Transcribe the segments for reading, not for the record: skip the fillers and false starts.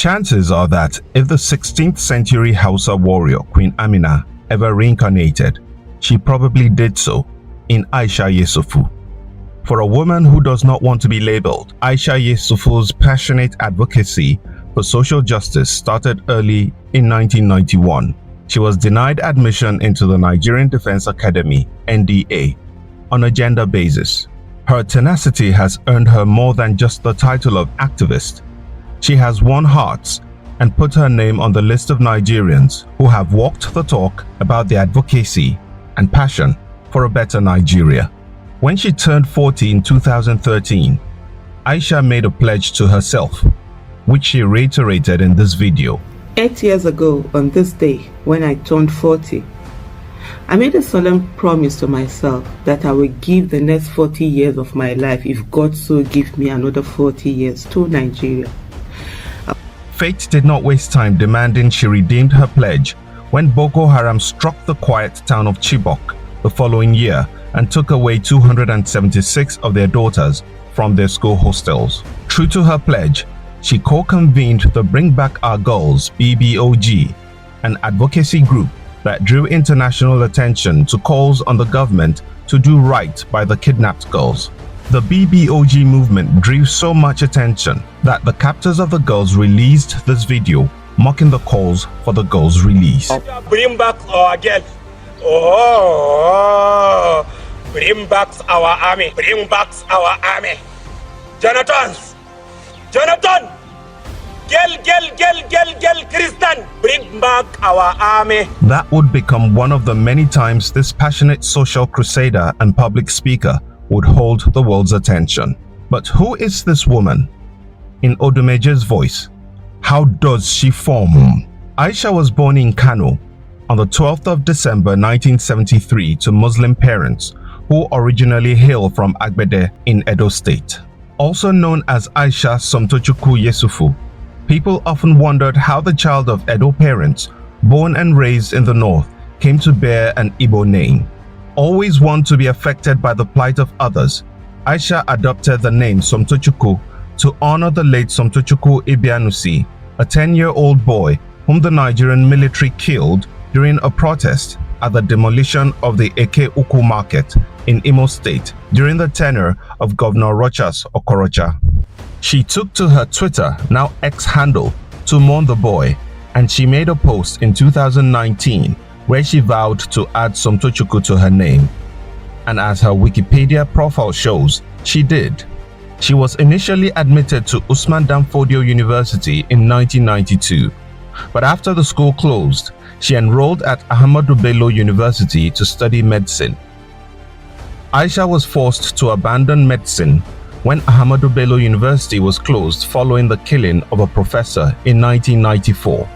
chances are that if the 16th century Hausa warrior Queen Amina ever reincarnated, she probably did so in Aisha Yesufu. For a woman who does not want to be labeled, Aisha Yesufu's passionate advocacy for social justice started early in 1991. She was denied admission into the Nigerian Defense Academy (NDA) on a gender basis. Her tenacity has earned her more than just the title of activist. She has won hearts and put her name on the list of Nigerians who have walked the talk about their advocacy and passion for a better Nigeria. When she turned 40 in 2013, Aisha made a pledge to herself, which she reiterated in this video. 8 years ago on this day, when I turned 40, I made a solemn promise to myself that I will give the next 40 years of my life, if God so give me another 40 years, to Nigeria. Fate did not waste time demanding she redeemed her pledge when Boko Haram struck the quiet town of Chibok the following year and took away 276 of their daughters from their school hostels. True to her pledge, she co-convened the Bring Back Our Girls (BBOG), an advocacy group that drew international attention to calls on the government to do right by the kidnapped girls. The BBOG movement drew so much attention that the captors of the girls released this video mocking the calls for the girls' release. Bring back our girls. Oh, bring back our army. Bring back our army. Jonathan! Girl, Christian, bring back our army. That would become one of the many times this passionate social crusader and public speaker would hold the world's attention. But who is this woman? In Odumeje's voice, how does she form? Aisha was born in Kano on the 12th of December 1973 to Muslim parents who originally hail from Agbede in Edo State. Also known as Aisha Yesufu, people often wondered how the child of Edo parents, born and raised in the north, came to bear an Igbo name. Always one to be affected by the plight of others, Aisha adopted the name Somtochukwu to honor the late Somtochukwu Ibianusi, a 10-year-old boy whom the Nigerian military killed during a protest at the demolition of the Eke Uku market in Imo State during the tenure of Governor Rochas Okorocha. She took to her Twitter, now X handle, to mourn the boy, and she made a post in 2019 where she vowed to add Somtochukwu to her name. And as her Wikipedia profile shows, she did. She was initially admitted to Usman Danfodio University in 1992, but after the school closed, she enrolled at Ahmadu Bello University to study medicine. Aisha was forced to abandon medicine when Ahmadu Bello University was closed following the killing of a professor in 1994.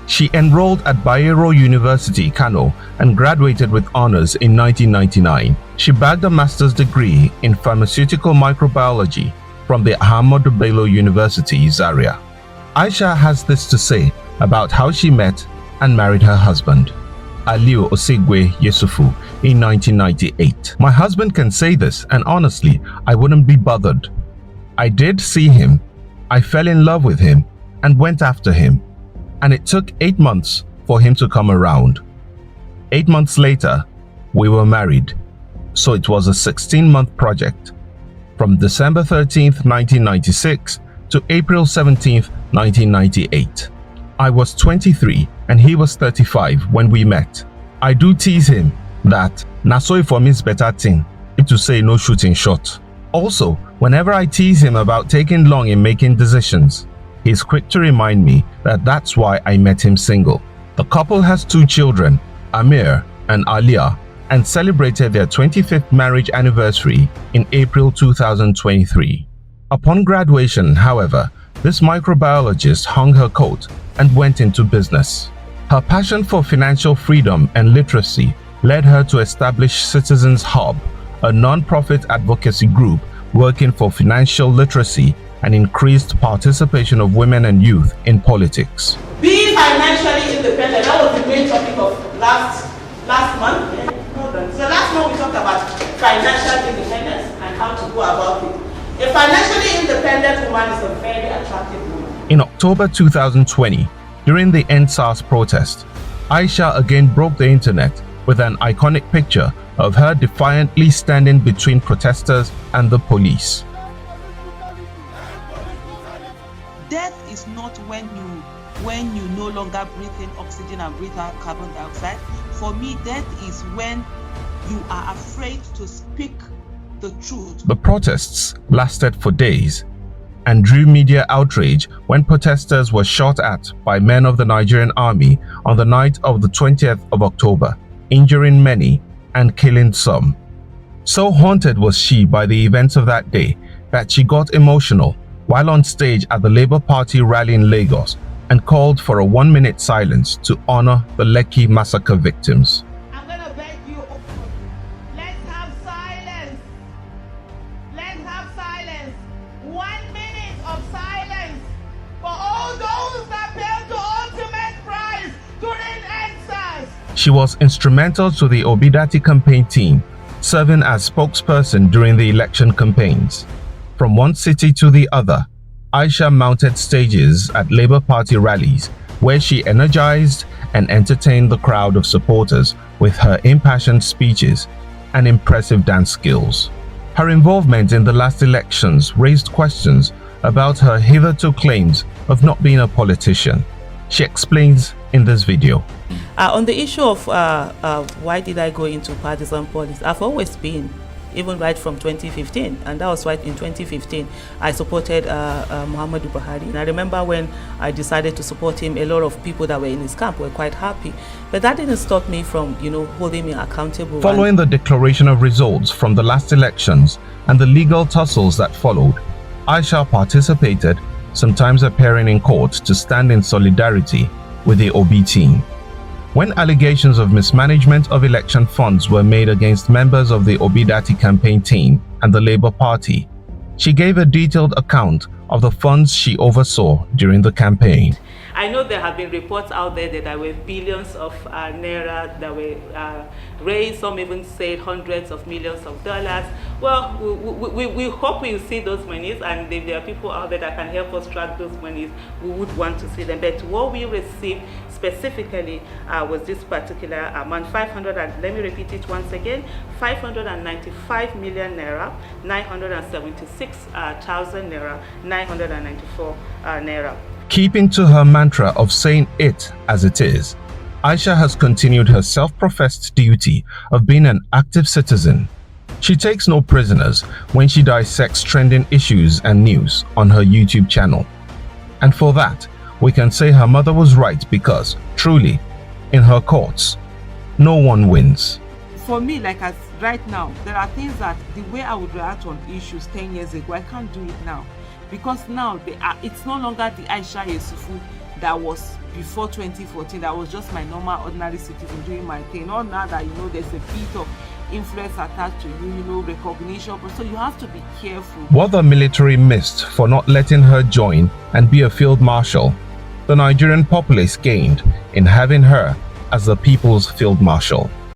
She enrolled at Bayero University, Kano, and graduated with honors in 1999. She bagged a master's degree in pharmaceutical microbiology from the Ahmadu Bello University, Zaria. Aisha has this to say about how she met and married her husband, Aliu Osigwe Yesufu, in 1998. My husband can say this, and honestly, I wouldn't be bothered. I did see him, I fell in love with him, and went after him. And it took 8 months for him to come around. 8 months later, we were married. So it was a 16-month project. From December 13th, 1996 to April 17th, 1998. I was 23 and he was 35 when we met. I do tease him that "Naso for me is better thing," it to say no shooting shot. Also, whenever I tease him about taking long in making decisions, he's quick to remind me that that's why I met him single. The couple has 2 children, Amir and Alia, and celebrated their 25th marriage anniversary in April 2023. Upon graduation, however, this microbiologist hung her coat and went into business. Her passion for financial freedom and literacy led her to establish Citizens Hub, a non-profit advocacy group working for financial literacy and increased participation of women and youth in politics. Being financially independent, that was the main topic of last month. So last month we talked about financial independence and how to go about it. A financially independent woman is a very attractive woman. In October 2020, during the End SARS protest, Aisha again broke the internet with an iconic picture of her defiantly standing between protesters and the police. Death is not when you no longer breathe in oxygen and breathe out carbon dioxide. For me, death is when you are afraid to speak the truth. The protests lasted for days and drew media outrage when protesters were shot at by men of the Nigerian army on the night of the 20th of October, injuring many and killing some. So haunted was she by the events of that day that she got emotional while on stage at the Labour Party rally in Lagos and called for a 1-minute silence to honor the Lekki massacre victims. I'm going to beg you, let's have silence. Let's have silence. 1 minute of silence for all those that paid the ultimate price during EndSARS. She was instrumental to the Obidati campaign team, serving as spokesperson during the election campaigns. From one city to the other, Aisha mounted stages at Labour Party rallies where she energized and entertained the crowd of supporters with her impassioned speeches and impressive dance skills. Her involvement in the last elections raised questions about her hitherto claims of not being a politician. She explains in this video. On the issue of why did I go into partisan politics, I've always been, even right from 2015, and that was right in 2015 I supported Muhammadu Buhari. And I remember when I decided to support him, a lot of people that were in his camp were quite happy, but that didn't stop me from holding me accountable. Following the declaration of results from the last elections and the legal tussles that followed, Aisha participated, sometimes appearing in court to stand in solidarity with the Obi team. When allegations of mismanagement of election funds were made against members of the Obidati campaign team and the Labour Party, she gave a detailed account of the funds she oversaw during the campaign. I know there have been reports out there that there were billions of naira that were raised. Some even said hundreds of millions of dollars. Well, we hope we'll see those monies, and if there are people out there that can help us track those monies, we would want to see them. But what we received specifically was this particular amount, 500, and let me repeat it once again, 595 million naira, 976,000 naira, 994 naira. Keeping to her mantra of saying it as it is, Aisha has continued her self-professed duty of being an active citizen. She takes no prisoners when she dissects trending issues and news on her YouTube channel. And for that, we can say her mother was right because, truly, in her courts, no one wins. For me, like as right now, there are things that the way I would react on issues 10 years ago, I can't do it now. Because now it's no longer the Aisha Yesufu that was before 2014, that was just my normal ordinary citizen doing my thing. Not now that there's a bit of influence attached to you, recognition, so you have to be careful. What the military missed for not letting her join and be a field marshal, the Nigerian populace gained in having her as the people's field marshal.